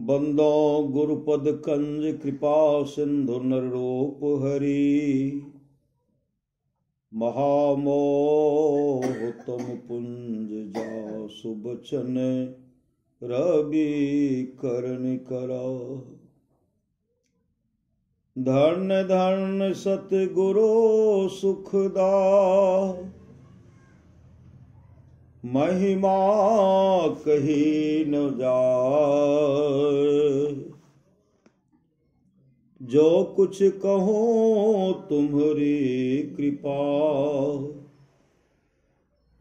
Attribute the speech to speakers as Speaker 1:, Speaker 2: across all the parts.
Speaker 1: बंदो गुरुपद कंज कृपा सिंधु नररूप हरि महामोह तुम पुंज जासु बचन रवि करण करा। धन्य धन्य सतगुरु सुखदा महिमा कही न जाए। जो कुछ कहो तुम्हारी कृपा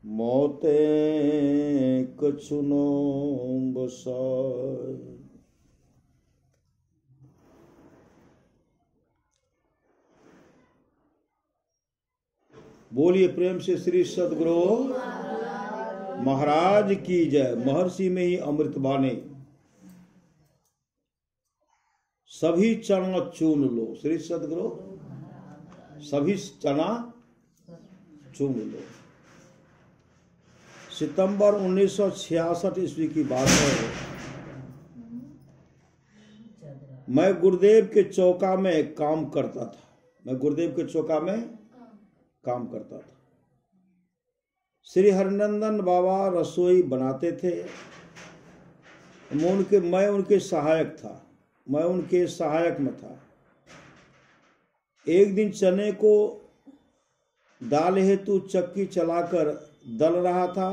Speaker 1: मोते कछु न बसाए। बोलिए प्रेम से श्री सद्गुरु महाराज की जय। महर्षि में ही अमृत बाने सभी चना चून लो। श्री सद्गुरु सभी चना चून लो। सितंबर 1966 ईस्वी की बात है। मैं गुरुदेव के चौका में काम करता था। श्री हरिनंदन बाबा रसोई बनाते थे। मैं उनके सहायक में था। एक दिन चने को दाल हेतु चक्की चलाकर दल रहा था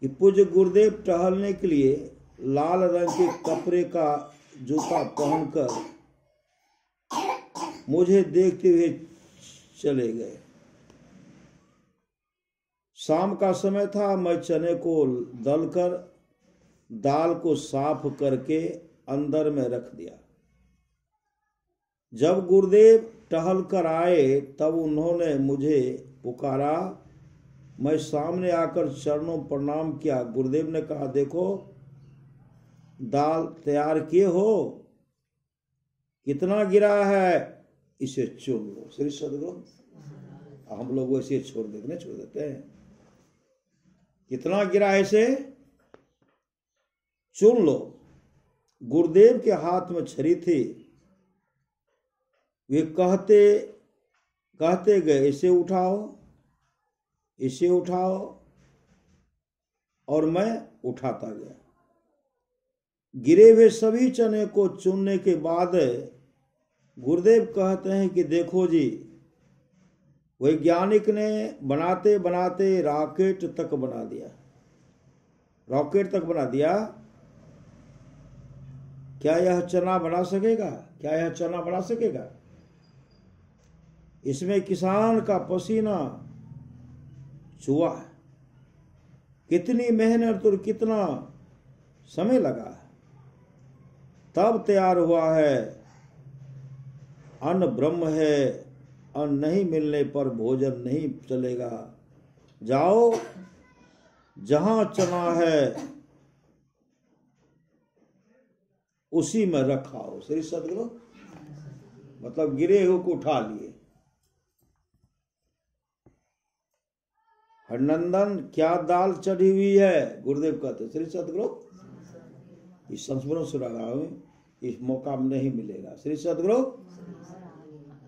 Speaker 1: कि पूज्य गुरुदेव टहलने के लिए लाल रंग के कपड़े का जूता पहनकर मुझे देखते हुए चले गए। शाम का समय था। मैं चने को दलकर दाल को साफ करके अंदर में रख दिया। जब गुरुदेव टहल कर आए तब उन्होंने मुझे पुकारा। मैं सामने आकर चरणों प्रणाम किया। गुरुदेव ने कहा, देखो दाल तैयार किए हो, कितना गिरा है, इसे चुन लो। श्री सद्गुरु हम लोग वैसे छोड़ देते हैं। कितना गिरा है इसे चुन लो। गुरुदेव के हाथ में छड़ी थी। वे कहते गए, इसे उठाओ और मैं उठाता गया। गिरे हुए सभी चने को चुनने के बाद गुरुदेव कहते हैं कि देखो जी, वैज्ञानिक ने बनाते बनाते रॉकेट तक बना दिया। क्या यह चना बना सकेगा? इसमें किसान का पसीना चुआ है। कितनी मेहनत और कितना समय लगा है, तब तैयार हुआ है। अन्न ब्रह्म है, अन्न नहीं मिलने पर भोजन नहीं चलेगा। जाओ जहां चना है उसी में रखाओ। श्री सद्गुरु मतलब गिरे हुए को उठा लिए। हरिनंदन क्या दाल चढ़ी हुई है? गुरुदेव कहते, श्री सद्गुरु इस संस्मरण सुना रहा हूं, इस मौका में नहीं मिलेगा। श्री सद्गुरु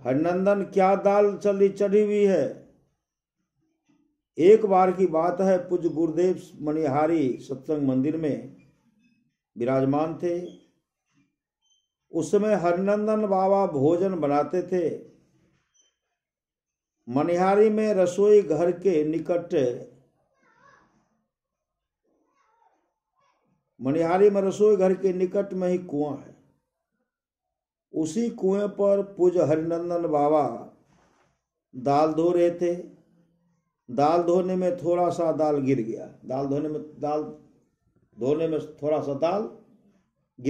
Speaker 1: हरिनंदन क्या दाल चढ़ी हुई है? एक बार की बात है, पूज्य गुरुदेव मणिहारी सत्संग मंदिर में विराजमान थे। उस समय हरिनंदन बाबा भोजन बनाते थे। मणिहारी में रसोई घर के निकट में ही कुआं है। उसी कुएं पर पूज्य हरिनंदन बाबा दाल धो रहे थे। दाल धोने में थोड़ा सा दाल गिर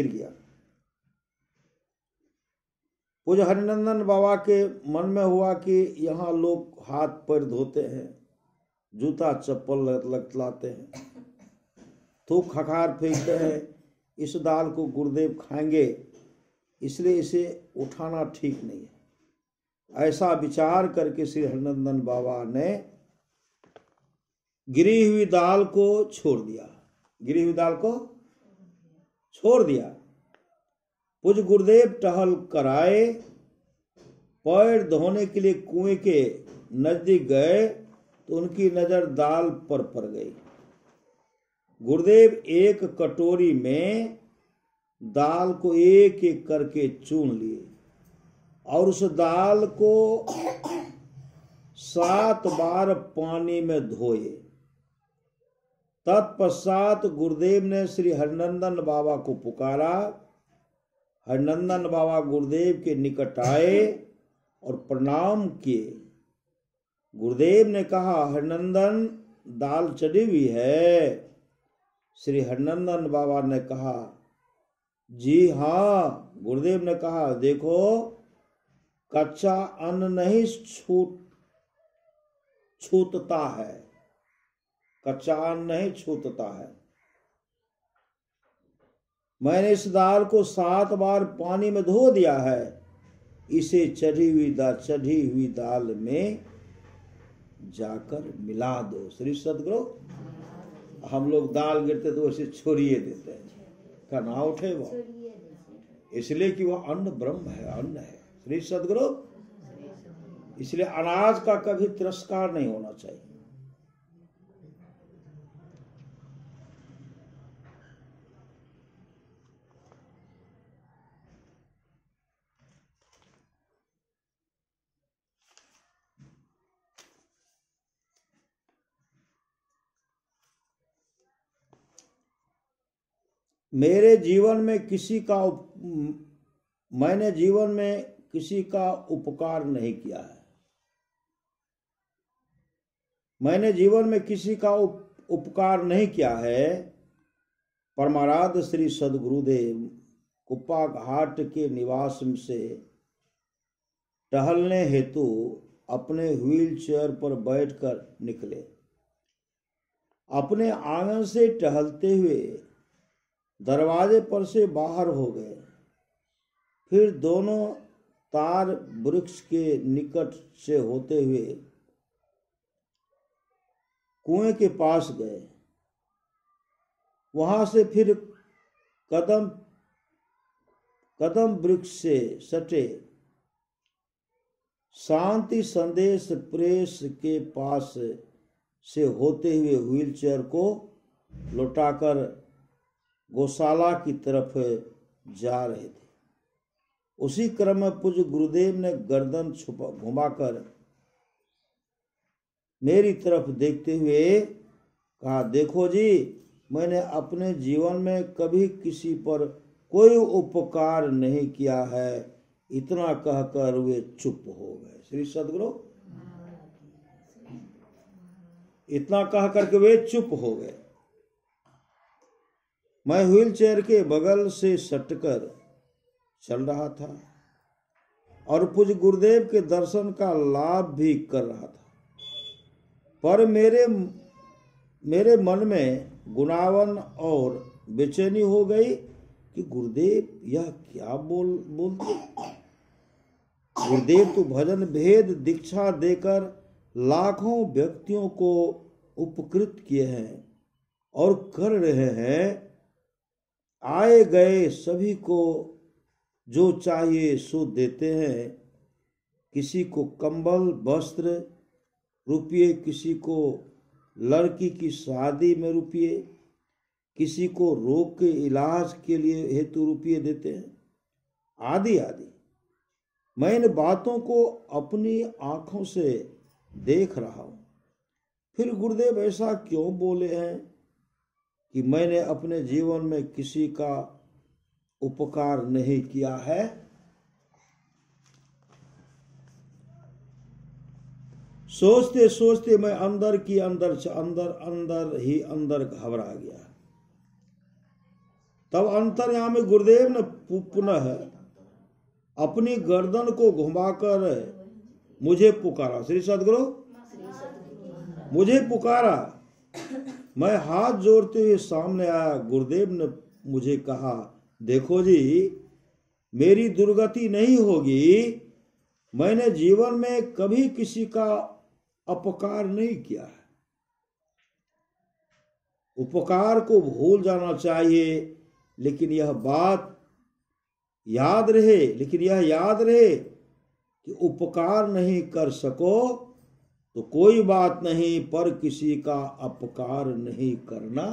Speaker 1: गया। पूज्य हरिनंदन बाबा के मन में हुआ कि यहाँ लोग हाथ पैर धोते हैं, जूता चप्पल लाते हैं, थूक खखार फेंकते हैं। इस दाल को गुरुदेव खाएंगे, इसलिए इसे उठाना ठीक नहीं है। ऐसा विचार करके श्री हरिनंदन बाबा ने गिरी हुई दाल को छोड़ दिया। छोड़ दिया। पूज्य गुरुदेव टहल कर आए, पैर धोने के लिए कुएं के नजदीक गए तो उनकी नजर दाल पर पड़ गई। गुरुदेव एक कटोरी में दाल को एक एक करके चुन लिए और उस दाल को 7 बार पानी में धोए। तत्पश्चात गुरुदेव ने श्री हरिनंदन बाबा को पुकारा। हरिनंदन बाबा गुरुदेव के निकट आए और प्रणाम किए। गुरुदेव ने कहा, हरिनंदन, दाल चढ़ी हुई है। श्री हरिनंदन बाबा ने कहा, जी हाँ। गुरुदेव ने कहा, देखो, कच्चा अन्न नहीं छूटता है, कच्चा अन्न नहीं छूटता है। मैंने इस दाल को 7 बार पानी में धो दिया है। इसे चढ़ी हुई दाल में जाकर मिला दो। श्री सद्गुरु, हम लोग दाल गिरते तो उसे छोड़िए देते हैं, का ना उठे वो, इसलिए कि वह अन्न ब्रह्म है, अन्न है। श्री सद्गुरु, इसलिए अनाज का कभी तिरस्कार नहीं होना चाहिए। मैंने जीवन में किसी का उपकार नहीं किया है। मैंने जीवन में किसी का उपकार नहीं किया है। परमाराध्य श्री सद्गुरुदेव कुप्पा घाट के निवास से टहलने हेतु अपने व्हील चेयर पर बैठकर निकले। अपने आंगन से टहलते हुए दरवाजे पर से बाहर हो गए। फिर दोनों तार वृक्ष के निकट से होते हुए कुएं के पास गए। वहां से फिर कदम वृक्ष से सटे शांति संदेश प्रेस के पास से होते हुए व्हीलचेयर को लौटाकर गौशाला की तरफ जा रहे थे। उसी क्रम में पूज्य गुरुदेव ने गर्दन घुमाकर मेरी तरफ देखते हुए कहा, देखो जी, मैंने अपने जीवन में कभी किसी पर कोई उपकार नहीं किया है। इतना कहकर वे चुप हो गए। श्री सद्गुरु, इतना कह करके वे चुप हो गए। मैं व्हील चेयर के बगल से सटकर चल रहा था और पूज्य गुरुदेव के दर्शन का लाभ भी कर रहा था, पर मेरे मन में गुनावन और बेचैनी हो गई कि गुरुदेव यह क्या बोलते। गुरुदेव तो भजन भेद दीक्षा देकर लाखों व्यक्तियों को उपकृत किए हैं और कर रहे हैं। आए गए सभी को जो चाहिए सो देते हैं। किसी को कंबल, वस्त्र, रुपये, किसी को लड़की की शादी में रुपये, किसी को रोग के इलाज के लिए हेतु रुपये देते हैं, आदि आदि। मैं इन बातों को अपनी आंखों से देख रहा हूं। फिर गुरुदेव ऐसा क्यों बोले हैं कि मैंने अपने जीवन में किसी का उपकार नहीं किया है? सोचते सोचते मैं अंदर घबरा गया। तब अंतर्यामी गुरुदेव ने पुनः अपनी गर्दन को घुमाकर मुझे पुकारा। श्री सद्गुरु, मुझे पुकारा। मैं हाथ जोड़ते हुए सामने आया। गुरुदेव ने मुझे कहा, देखो जी, मेरी दुर्गति नहीं होगी। मैंने जीवन में कभी किसी का अपकार नहीं किया है। उपकार को भूल जाना चाहिए। लेकिन यह बात याद रहे, कि उपकार नहीं कर सको तो कोई बात नहीं, पर किसी का अपकार नहीं करना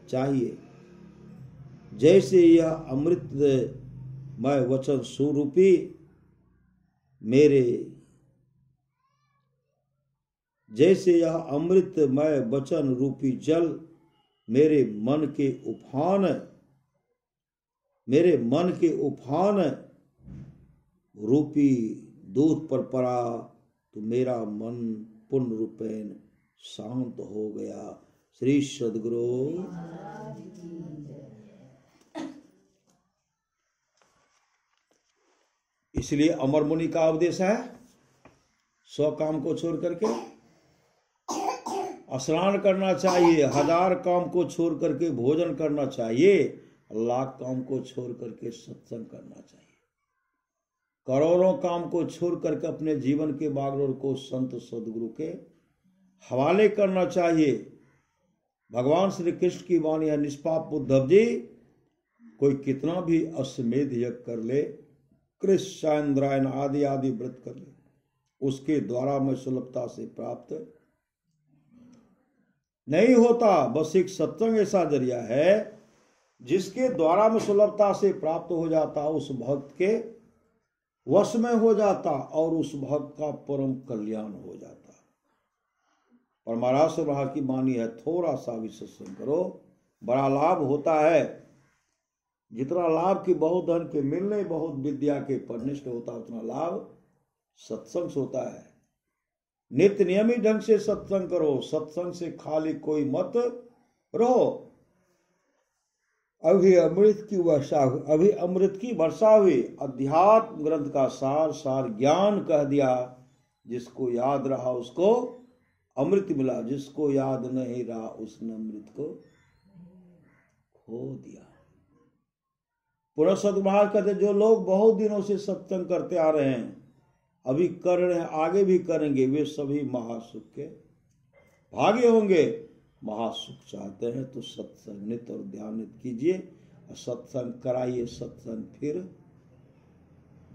Speaker 1: चाहिए। जैसे यह अमृतमय वचन स्वरूपी जैसे यह अमृतमय वचन रूपी जल मेरे मन के उफान रूपी दूध पर पड़ा तो मेरा मन पूर्ण रूपेण शांत हो गया। श्री सद्गुरु। इसलिए अमर मुनि का उपदेश है, सौ काम को छोड़ करके स्नान करना चाहिए, 1000 काम को छोड़ करके भोजन करना चाहिए, लाख काम को छोड़ करके सत्संग करना चाहिए, करोड़ों काम को छोड़ करके अपने जीवन के बागडोर को संत सदगुरु के हवाले करना चाहिए। भगवान श्री कृष्ण की वाणी है, निष्पाप उद्धव जी, कोई कितना भी अश्वमेध यज्ञ कर ले, कृष्ण इंद्रायण आदि आदि व्रत कर ले, उसके द्वारा में सुलभता से प्राप्त नहीं होता। बस एक सत्संग ऐसा जरिया है जिसके द्वारा में सुलभता से प्राप्त हो जाता, उस भक्त के वश में हो जाता और उस भक्त का परम कल्याण हो जाता। पर महाराज से महाराज की वाणी है, थोड़ा सा भी सत्संग करो, बड़ा लाभ होता है। जितना लाभ की बहुत धन के मिलने, बहुत विद्या के पढ़ने से होता, उतना लाभ सत्संग से होता है। नित्य नियमित ढंग से सत्संग करो, सत्संग से खाली कोई मत रहो। अभी अमृत की वर्षा हुई, अध्यात्म ग्रंथ का सार ज्ञान कह दिया। जिसको याद रहा उसको अमृत मिला, जिसको याद नहीं रहा उसने अमृत को खो दिया। पुनः सतमहाराज कहते, जो लोग बहुत दिनों से सत्संग करते आ रहे हैं, अभी कर रहे हैं, आगे भी करेंगे, वे सभी महासुख के भागी होंगे। महासुख चाहते हैं तो सत्संग नित्य और ध्यानित कीजिए, सत्संग कराइए, सत्संग फिर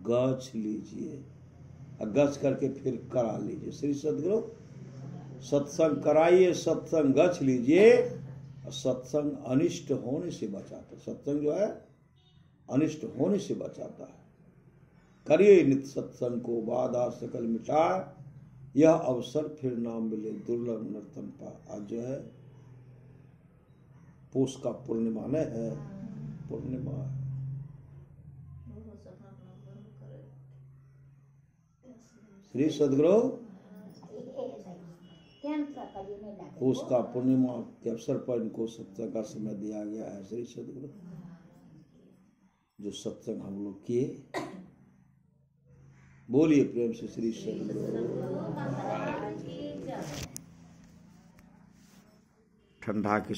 Speaker 1: गछ लीजिए, गछ करके फिर करा लीजिए। श्री सद्गुरु, सत्संग कराइए, सत्संग गछ लीजिए। सत्संग अनिष्ट होने से बचाता, सत्संग जो है अनिष्ट होने से बचाता है। करिए नित्य सत्संग को, बाधा सकल मिटाए, यह अवसर फिर ना मिले, दुर्लभ नर्तन पा। आज जो है पूष का पूर्णिमा न है, पूर्णिमा है। श्री सद्गुरु, पूष का पूर्णिमा के अवसर पर इनको सत्संग का समय दिया गया है। श्री सद्गुरु, जो सत्संग हम लोग किए, बोलिए प्रेम से श्री सद्गुरु। ठंडा की